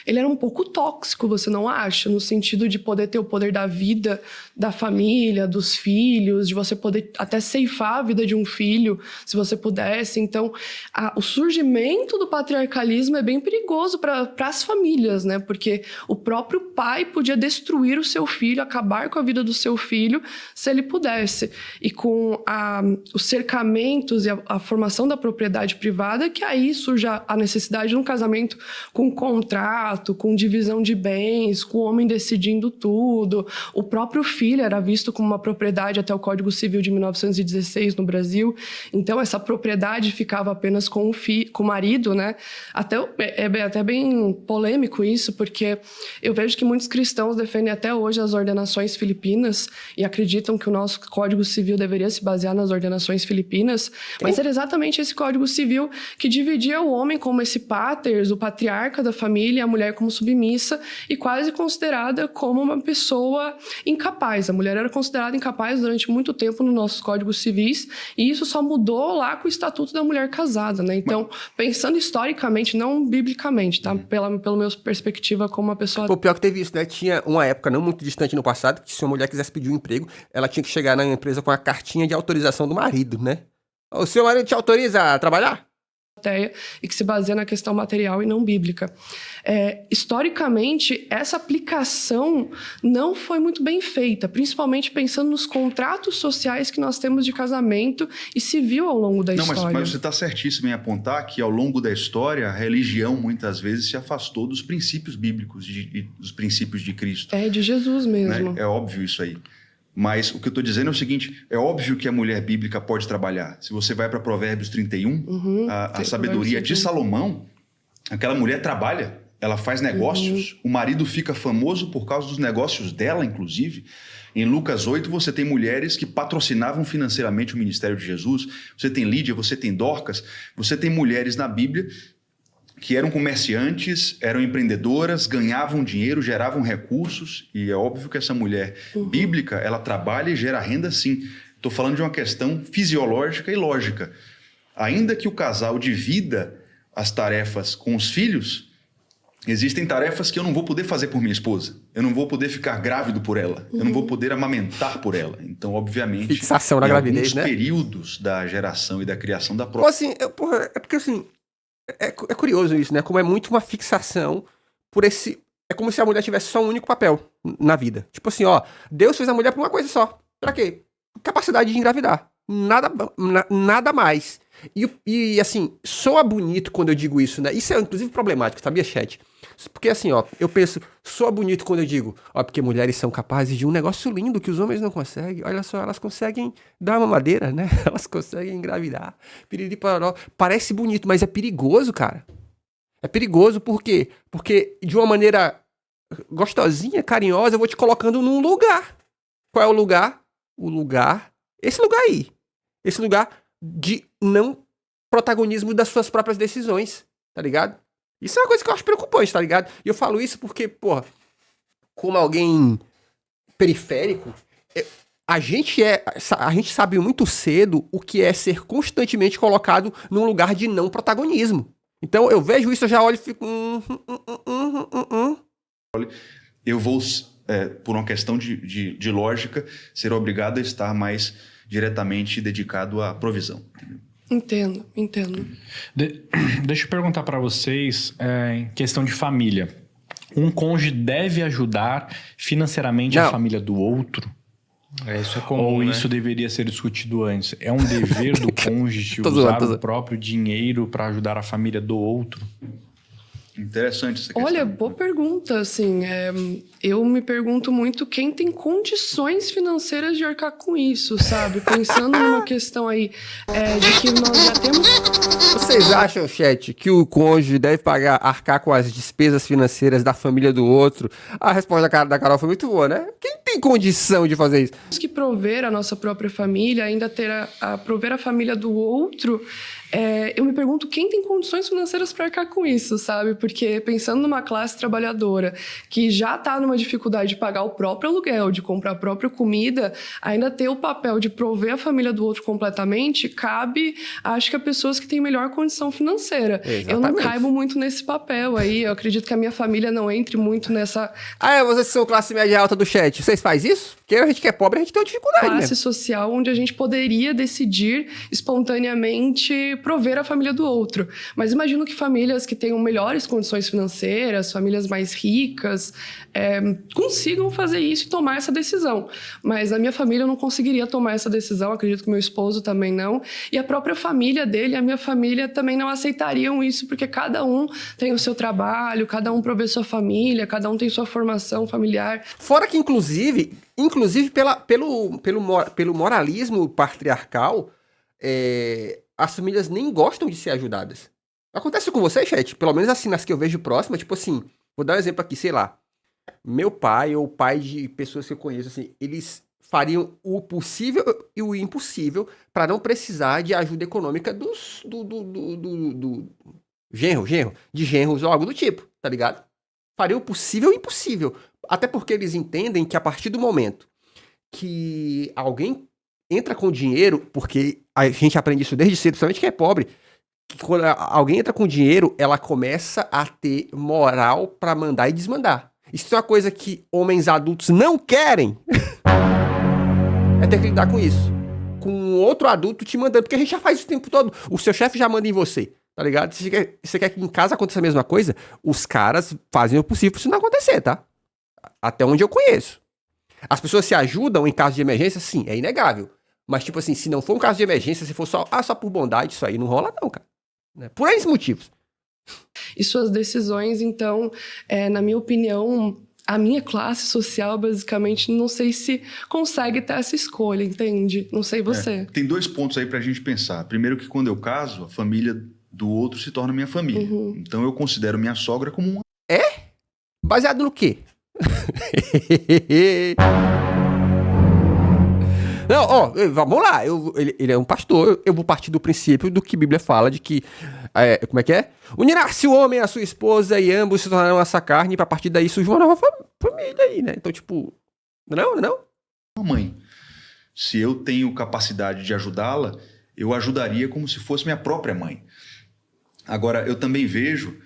E: ele era um pouco tóxico, você não acha? No sentido de poder ter o poder da vida, da família, dos filhos, de você poder até ceifar a vida de um filho, se você pudesse. Então, o surgimento do patriarcalismo é bem perigoso para as famílias, né? Porque o próprio pai podia destruir o seu filho, acabar com a vida do seu filho, se ele pudesse. E com os cercamentos e a formação da propriedade privada, que aí surge a necessidade de um casamento com contrato, com divisão de bens, com o homem decidindo tudo. O próprio filho era visto como uma propriedade até o Código Civil de 1916 no Brasil. Então, essa propriedade ficava apenas com o marido, né? É até bem polêmico isso, porque eu vejo que muitos cristãos defendem até hoje as ordenações filipinas e acreditam que o nosso Código Civil deveria se basear nas ordenações filipinas, mas era exatamente esse Código Civil que dividia o homem como esse paters, o patriarca da família, a mulher como submissa e quase considerada como uma pessoa incapaz. A mulher era considerada incapaz durante muito tempo nos nossos códigos civis e isso só mudou lá com o Estatuto da Mulher Casada, né? Então, pensando historicamente, não biblicamente, tá? Pela minha perspectiva como uma pessoa...
A: O pior que teve isso, né? Tinha uma época não muito distante no passado que se uma mulher quisesse pedir um emprego, ela tinha que chegar na empresa com a cartinha de autorização do marido, né? O seu marido te autoriza a trabalhar?
E: E que se baseia na questão material e não bíblica. Historicamente, essa aplicação não foi muito bem feita, principalmente pensando nos contratos sociais que nós temos de casamento e civil ao longo da história.
B: Mas você está certíssimo em apontar que, ao longo da história, a religião, muitas vezes, se afastou dos princípios bíblicos e dos princípios de Cristo.
E: É de Jesus mesmo.
B: Né? É óbvio isso aí. Mas o que eu estou dizendo é o seguinte, é óbvio que a mulher bíblica pode trabalhar. Se você vai para Provérbios 31, a sabedoria de Salomão, aquela mulher trabalha ela faz negócios, o marido fica famoso por causa dos negócios dela, inclusive. Em Lucas 8, você tem mulheres que patrocinavam financeiramente o ministério de Jesus. Você tem Lídia, você tem Dorcas, você tem mulheres na Bíblia que eram comerciantes, eram empreendedoras, ganhavam dinheiro, geravam recursos. E é óbvio que essa mulher bíblica, ela trabalha e gera renda sim. Estou falando de uma questão fisiológica e lógica. Ainda que o casal divida as tarefas com os filhos, existem tarefas que eu não vou poder fazer por minha esposa. Eu não vou poder ficar grávido por ela. Eu não vou poder amamentar por ela. Então, obviamente,
A: Fixação na gravidez,
B: alguns
A: né?
B: períodos da geração e da criação da própria...
A: Assim, é porque assim, é curioso isso, né? Como é muito uma fixação por esse... É como se a mulher tivesse só um único papel na vida. Tipo assim, ó, Deus fez a mulher pra uma coisa só. Pra quê? Capacidade de engravidar. Nada mais. E assim, soa bonito quando eu digo isso, né? Isso é inclusive problemático, sabia, chat? Porque assim, ó, eu penso, soa bonito quando eu digo, ó, porque mulheres são capazes de um negócio lindo que os homens não conseguem. Olha só, elas conseguem dar uma madeira, né? Elas conseguem engravidar. Piriri pararó. Parece bonito, mas é perigoso, cara. É perigoso por quê? Porque de uma maneira gostosinha, carinhosa, eu vou te colocando num lugar. Qual é o lugar? Esse lugar aí. Esse lugar de não protagonismo das suas próprias decisões, tá ligado? Isso é uma coisa que eu acho preocupante, tá ligado? E eu falo isso porque, porra, como alguém periférico, a gente sabe muito cedo o que é ser constantemente colocado num lugar de não protagonismo. Então eu vejo isso, eu já olho e fico...
B: Eu vou, por uma questão de lógica, ser obrigado a estar mais diretamente dedicado à provisão.
E: Entendo.
D: Deixa eu perguntar para vocês, em questão de família. Um cônjuge deve ajudar financeiramente a família do outro?
C: Isso é comum,
D: Ou
C: né?
D: isso deveria ser discutido antes? É um dever do cônjuge usar o próprio dinheiro para ajudar a família do outro?
B: Interessante essa questão.
E: Olha, boa pergunta, assim, eu me pergunto muito quem tem condições financeiras de arcar com isso, sabe? Pensando numa questão aí de que nós já temos...
A: Vocês acham, chat, que o cônjuge deve arcar com as despesas financeiras da família do outro? A resposta da Carol foi muito boa, né? Quem tem condição de fazer isso?
E: Temos que prover a nossa própria família, ainda ter a prover a família do outro. Eu me pergunto quem tem condições financeiras para arcar com isso, sabe? Porque pensando numa classe trabalhadora que já está numa dificuldade de pagar o próprio aluguel, de comprar a própria comida, ainda ter o papel de prover a família do outro completamente, cabe, acho que a pessoas que têm melhor condição financeira.
A: Exatamente.
E: Eu não caibo muito nesse papel aí, eu acredito que a minha família não entre muito nessa...
A: Vocês são classe média alta do chat, vocês fazem isso? Porque a gente que é pobre, a gente tem uma dificuldade
E: classe
A: mesmo.
E: social onde a gente poderia decidir espontaneamente prover a família do outro. Mas imagino que famílias que tenham melhores condições financeiras, famílias mais ricas, consigam fazer isso e tomar essa decisão. Mas a minha família eu não conseguiria tomar essa decisão, acredito que meu esposo também não. E a própria família dele, a minha família também não aceitariam isso, porque cada um tem o seu trabalho, cada um provê sua família, cada um tem sua formação familiar.
A: Fora que, inclusive pelo moralismo patriarcal, as famílias nem gostam de ser ajudadas. Acontece com você, chat? Pelo menos assim, nas que eu vejo próximas, tipo assim, vou dar um exemplo aqui, sei lá, meu pai ou o pai de pessoas que eu conheço, assim, eles fariam o possível e o impossível para não precisar de ajuda econômica do genros ou algo do tipo, tá ligado? Faria o possível e o impossível. Até porque eles entendem que a partir do momento que alguém entra com dinheiro, porque a gente aprende isso desde cedo, principalmente quem é pobre, que quando alguém entra com dinheiro, ela começa a ter moral pra mandar e desmandar. Isso é uma coisa que homens adultos não querem. É ter que lidar com isso. Com outro adulto te mandando, porque a gente já faz isso o tempo todo. O seu chefe já manda em você, tá ligado? Se você quer que em casa aconteça a mesma coisa, os caras fazem o possível pra isso não acontecer, tá? Até onde eu conheço. As pessoas se ajudam em caso de emergência, sim, é inegável. Mas, tipo assim, se não for um caso de emergência, se for só por bondade, isso aí não rola não, cara. Por esses motivos.
E: E suas decisões, então, na minha opinião, a minha classe social, basicamente, não sei se consegue ter essa escolha, entende? Não sei você.
B: Tem 2 pontos aí pra gente pensar. Primeiro que quando eu caso, a família do outro se torna minha família. Então eu considero minha sogra como uma
A: Baseado no quê? Não, ó, vamos lá. Ele é um pastor. Eu vou partir do princípio do que a Bíblia fala de que. Como é que é? Unirá-se o homem à sua esposa e ambos se tornarão essa carne. E pra partir daí surge uma nova família aí, né? Então, tipo. Não?
B: Mãe, se eu tenho capacidade de ajudá-la, eu ajudaria como se fosse minha própria mãe. Agora, eu também vejo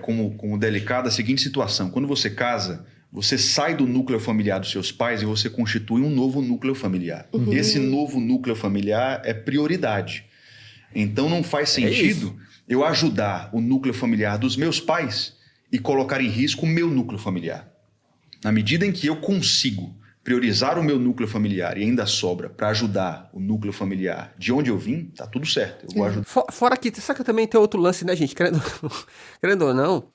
B: como delicada a seguinte situação. Quando você casa, você sai do núcleo familiar dos seus pais e você constitui um novo núcleo familiar.
E: Uhum.
B: Esse novo núcleo familiar é prioridade. Então, não faz sentido eu ajudar o núcleo familiar dos meus pais e colocar em risco o meu núcleo familiar. Na medida em que eu consigo priorizar o meu núcleo familiar e ainda sobra para ajudar o núcleo familiar de onde eu vim, tá tudo certo. Eu vou ajudar.
A: Fora que, sabe que também tem outro lance, né, gente? Querendo ou não,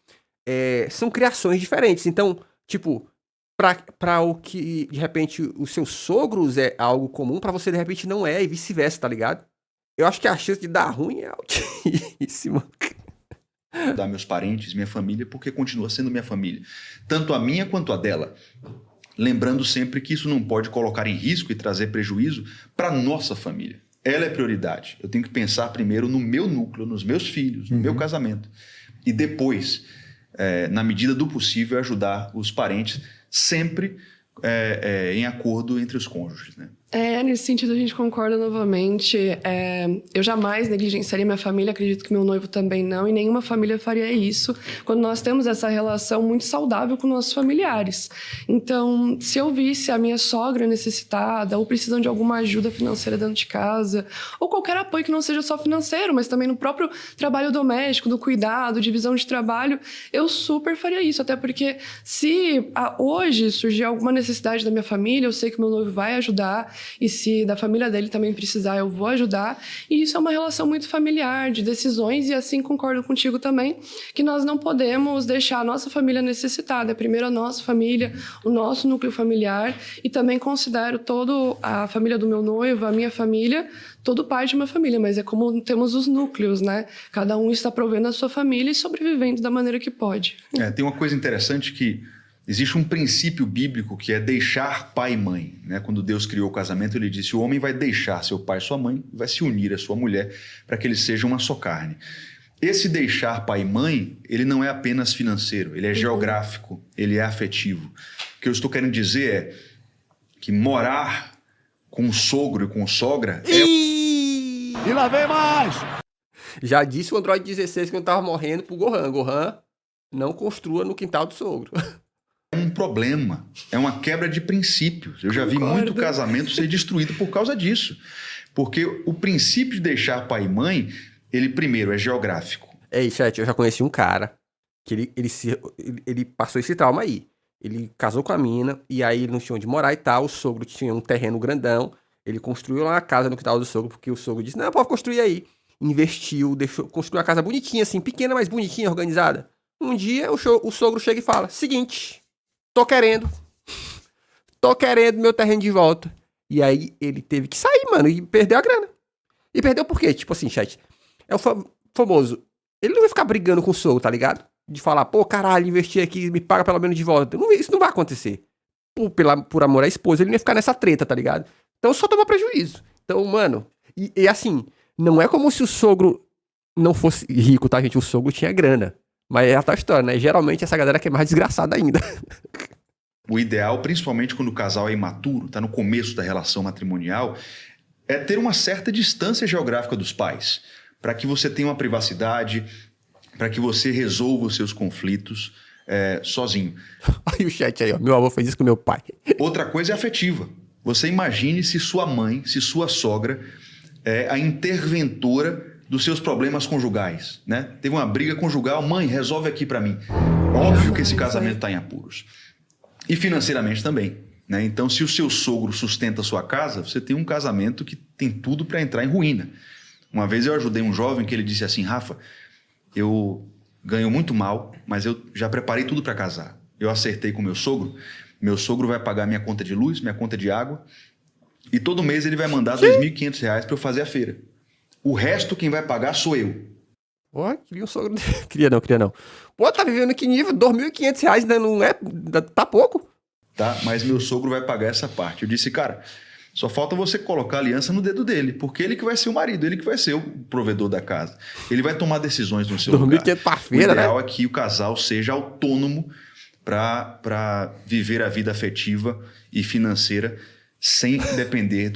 A: são criações diferentes. Então, tipo, pra o que, de repente, os seus sogros é algo comum, pra você, de repente, não é, e vice-versa, tá ligado? Eu acho que a chance de dar ruim é altíssima.
B: Ajudar meus parentes, minha família, porque continua sendo minha família. Tanto a minha quanto a dela. Lembrando sempre que isso não pode colocar em risco e trazer prejuízo para nossa família. Ela é prioridade. Eu tenho que pensar primeiro no meu núcleo, nos meus filhos, no meu casamento. E depois, na medida do possível, ajudar os parentes, sempre em acordo entre os cônjuges, né?
E: Nesse sentido a gente concorda novamente. Eu jamais negligenciaria minha família, acredito que meu noivo também não, e nenhuma família faria isso quando nós temos essa relação muito saudável com nossos familiares. Então, se eu visse a minha sogra necessitada ou precisando de alguma ajuda financeira dentro de casa, ou qualquer apoio que não seja só financeiro, mas também no próprio trabalho doméstico, do cuidado, divisão de trabalho, eu super faria isso, até porque se hoje surgir alguma necessidade da minha família, eu sei que meu noivo vai ajudar. E se da família dele também precisar, eu vou ajudar. E isso é uma relação muito familiar, de decisões, e assim concordo contigo também, que nós não podemos deixar a nossa família necessitada. Primeiro a nossa família, o nosso núcleo familiar, e também considero toda a família do meu noivo, a minha família, todo parte de uma família, mas é como temos os núcleos, né? Cada um está provendo a sua família e sobrevivendo da maneira que pode.
B: Tem uma coisa interessante que existe um princípio bíblico que é deixar pai e mãe, né? Quando Deus criou o casamento, ele disse: o homem vai deixar seu pai e sua mãe, vai se unir à sua mulher para que eles sejam uma só carne. Esse deixar pai e mãe, ele não é apenas financeiro, ele é geográfico, ele é afetivo. O que eu estou querendo dizer é que morar com o sogro e com sogra
A: E
G: lá vem mais!
A: já disse o Android 16 que eu tava morrendo pro Gohan. Gohan, não construa no quintal do sogro.
B: um problema, é uma quebra de princípios. Eu já vi muito casamento ser destruído por causa disso. Porque o princípio de deixar pai e mãe, ele primeiro é geográfico.
A: Ei, chat, eu já conheci um cara que ele passou esse trauma aí. Ele casou com a mina, e aí ele não tinha onde morar e tal, o sogro tinha um terreno grandão, ele construiu lá uma casa no quintal do sogro, porque o sogro disse: não, pode construir aí. Investiu, construiu uma casa bonitinha assim, pequena, mas bonitinha, organizada. Um dia o sogro chega e fala: seguinte, tô querendo meu terreno de volta. E aí ele teve que sair, mano, e perdeu a grana. E perdeu por quê? Tipo assim, chat, é o famoso, ele não vai ficar brigando com o sogro, tá ligado? De falar: pô, caralho, investi aqui, me paga pelo menos de volta. Isso não vai acontecer. Por amor à esposa, ele não ia ficar nessa treta, tá ligado? Então só toma prejuízo. Então, mano, e assim, não é como se o sogro não fosse rico, tá, gente? O sogro tinha grana. Mas é a tal história, né? Geralmente essa galera que é mais desgraçada ainda.
B: O ideal, principalmente quando o casal é imaturo, está no começo da relação matrimonial, é ter uma certa distância geográfica dos pais, para que você tenha uma privacidade, para que você resolva os seus conflitos sozinho.
A: Olha o chat aí, ó. Meu avô fez isso com meu pai.
B: Outra coisa é afetiva. Você imagine se sua mãe, se sua sogra é a interventora dos seus problemas conjugais, né? Teve uma briga conjugal, mãe, resolve aqui para mim. Óbvio que esse casamento está em apuros. E financeiramente também, né? Então, se o seu sogro sustenta a sua casa, você tem um casamento que tem tudo para entrar em ruína. Uma vez eu ajudei um jovem que ele disse assim: Rafa, eu ganho muito mal, mas eu já preparei tudo para casar. Eu acertei com meu sogro vai pagar minha conta de luz, minha conta de água, e todo mês ele vai mandar R$ 2.500 para eu fazer a feira. O resto quem vai pagar sou eu.
A: Porra, queria um sogro. Queria não. Pô, tá vivendo que nível? R$2.500 ainda não é? Tá pouco.
B: Tá? Mas meu sogro vai pagar essa parte. Eu disse, cara, só falta você colocar a aliança no dedo dele, porque ele que vai ser o marido, ele que vai ser o provedor da casa. Ele vai tomar decisões no seu lugar.
A: R$2.500 pra feira,
B: o ideal
A: né?
B: é que o casal seja autônomo para viver a vida afetiva e financeira sem depender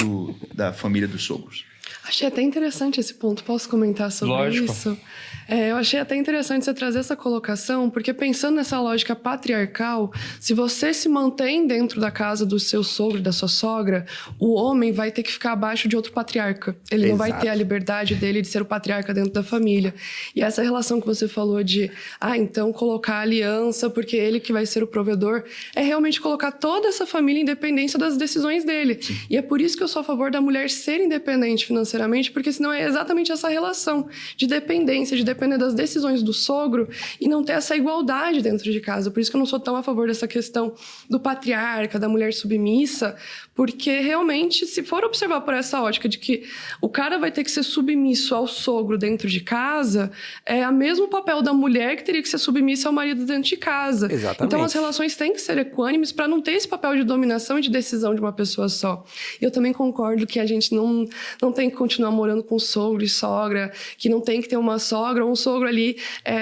B: da família dos sogros.
E: Achei até interessante esse ponto. Posso comentar sobre
C: Lógico.
E: isso? Eu achei até interessante você trazer essa colocação, porque pensando nessa lógica patriarcal, se você se mantém dentro da casa do seu sogro, da sua sogra, o homem vai ter que ficar abaixo de outro patriarca. Ele não vai
A: Exato.
E: ter a liberdade dele de ser o patriarca dentro da família. E essa relação que você falou de, então colocar aliança porque ele que vai ser o provedor, é realmente colocar toda essa família em dependência das decisões dele. Sim. E é por isso que eu sou a favor da mulher ser independente financeiramente, porque senão é exatamente essa relação de dependência, de depender das decisões do sogro e não ter essa igualdade dentro de casa. Por isso que eu não sou tão a favor dessa questão do patriarca, da mulher submissa, porque realmente, se for observar por essa ótica de que o cara vai ter que ser submisso ao sogro dentro de casa, é o mesmo papel da mulher que teria que ser submissa ao marido dentro de casa.
A: Exatamente.
E: Então as relações têm que ser equânimes para não ter esse papel de dominação e de decisão de uma pessoa só. E eu também concordo que a gente não tem que continuar morando com sogro e sogra, que não tem que ter uma sogra ou um sogro ali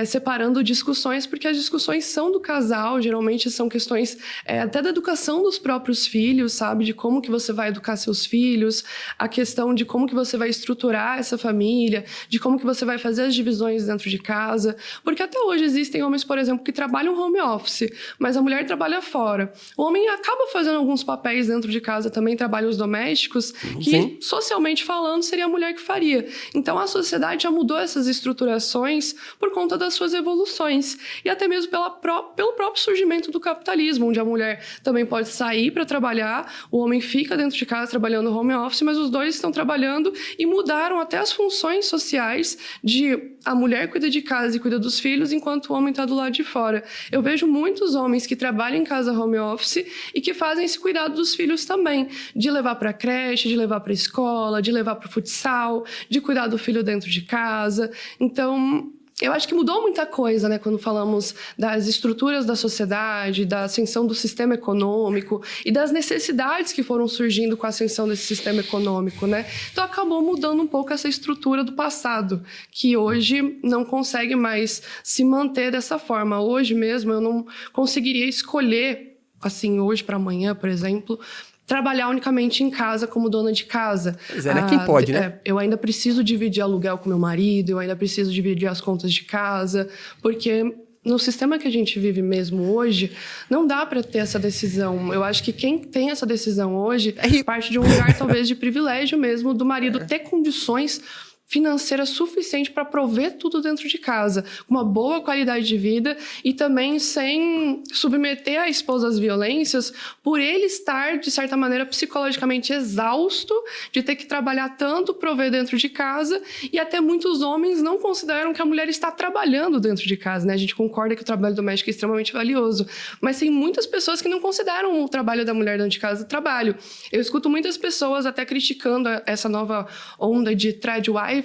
E: separando discussões, porque as discussões são do casal, geralmente são questões até da educação dos próprios filhos, sabe? De como que você vai educar seus filhos, a questão de como que você vai estruturar essa família, de como que você vai fazer as divisões dentro de casa, porque até hoje existem homens, por exemplo, que trabalham home office, mas a mulher trabalha fora. O homem acaba fazendo alguns papéis dentro de casa, também trabalhos domésticos, que socialmente falando seria a mulher que faria. Então a sociedade já mudou essas estruturações por conta das suas evoluções e até mesmo pelo próprio surgimento do capitalismo, onde a mulher também pode sair para trabalhar, o homem fica dentro de casa trabalhando home office, mas os dois estão trabalhando e mudaram até as funções sociais de a mulher cuida de casa e cuida dos filhos, enquanto o homem está do lado de fora. Eu vejo muitos homens que trabalham em casa home office e que fazem esse cuidado dos filhos também, de levar para a creche, de levar para a escola, de levar para o futsal, de cuidar do filho dentro de casa. Então, eu acho que mudou muita coisa, né, quando falamos das estruturas da sociedade, da ascensão do sistema econômico e das necessidades que foram surgindo com a ascensão desse sistema econômico, né? Então acabou mudando um pouco essa estrutura do passado, que hoje não consegue mais se manter dessa forma. Hoje mesmo eu não conseguiria escolher, assim, hoje para amanhã, por exemplo, trabalhar unicamente em casa como dona de casa.
A: Pois é, né? Quem pode, né?
E: Eu ainda preciso dividir aluguel com meu marido, eu ainda preciso dividir as contas de casa, porque no sistema que a gente vive mesmo hoje, não dá para ter essa decisão. Eu acho que quem tem essa decisão hoje parte de um lugar talvez de privilégio mesmo do marido ter condições financeira suficiente para prover tudo dentro de casa, com uma boa qualidade de vida e também sem submeter a esposa às violências por ele estar, de certa maneira, psicologicamente exausto de ter que trabalhar tanto, prover dentro de casa, e até muitos homens não consideram que a mulher está trabalhando dentro de casa, né? A gente concorda que o trabalho doméstico é extremamente valioso, mas tem muitas pessoas que não consideram o trabalho da mulher dentro de casa trabalho. Eu escuto muitas pessoas até criticando essa nova onda de tradwife,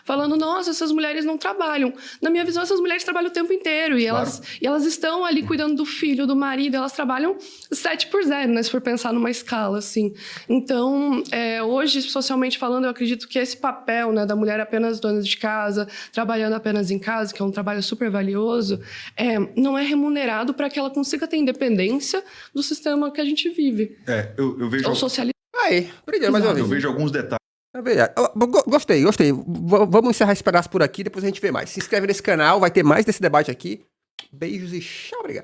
E: falando, nossa, essas mulheres não trabalham. Na minha visão, essas mulheres trabalham o tempo inteiro. E elas estão ali cuidando do filho, do marido. Elas trabalham 7x0, né? Se for pensar numa escala, assim. Então, hoje, socialmente falando, eu acredito que esse papel, né, da mulher apenas dona de casa, trabalhando apenas em casa, que é um trabalho super valioso, não é remunerado para que ela consiga ter independência do sistema que a gente vive.
B: Eu vejo...
E: Ou socializar.
A: Aí, obrigado mais uma vez.
B: Eu vejo alguns detalhes.
A: É verdade. Gostei. Vamos encerrar esse pedaço por aqui, depois a gente vê mais. Se inscreve nesse canal, vai ter mais desse debate aqui. Beijos e tchau, obrigado.